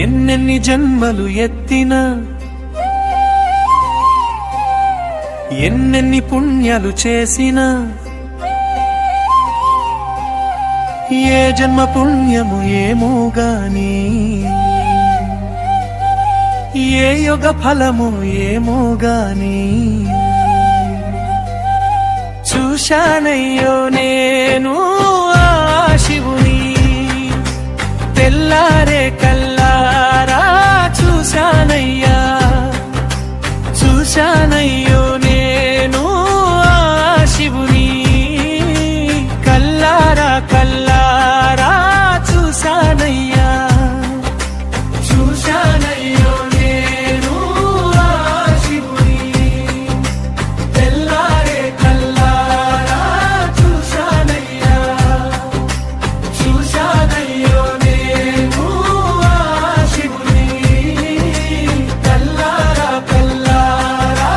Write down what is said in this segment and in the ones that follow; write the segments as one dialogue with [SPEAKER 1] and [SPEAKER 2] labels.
[SPEAKER 1] ఎన్నెన్ని జన్మలు ఎత్తినా ఎన్నెన్ని పుణ్యాలు చేసినా ఏ జన్మ పుణ్యము ఏమో గాని ఏ యోగ ఫలము ఏమో గాని చూశానయ్యో నేను ఆ శివుని తెల్లారే కల్లారా చూశానయ్యా చూశానయ్యో నేను ఆ శివుని కల్లారా కల్లారా చూశానయ్యా చూశానయ్యో నేను ఆ శివుని తెల్లారే కల్లారా చూశానయ్యా చూశానయ్యో నేను ఆ శివుని కల్లారా కల్లారా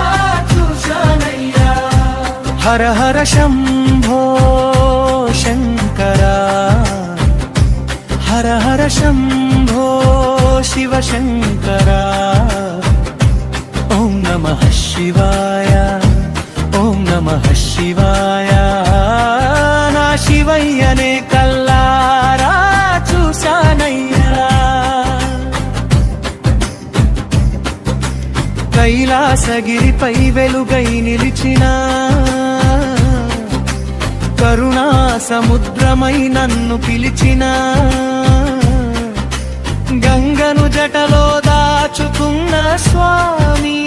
[SPEAKER 1] చూశానయ్యా హర హర శంభో శంకరా హర హర శంభో శివ శంకరా ఓం నమః శివాయ ఓం నమః శివాయ నా శివయ్యనే కల్లారా చూశానయ్యా కైలాసగిరిపై వెలుగై నిలిచినా కరుణా సముద్రమై నన్ను పిలిచినా గంగను జటలో దాచుకున్న స్వామి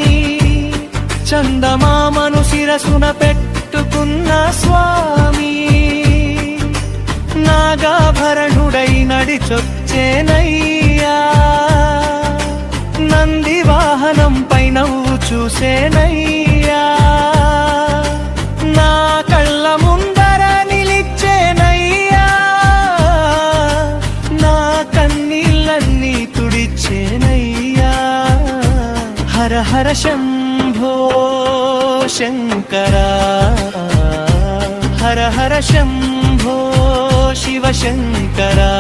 [SPEAKER 1] చందమామను శిరసున పెట్టుకున్న స్వామి నాగాభరణుడై నడిచొచ్చేనయ్యా నంది వాహనంపై నవ్వు చూసేనయ్యా నా కళ్ళ ముందర నిలిచేనయ్యా నా కన్నీళ్ళన్నీ తుడిచేనయ్యా హర హర శంభో శంకరా హర హర శంభో శివ శంకరా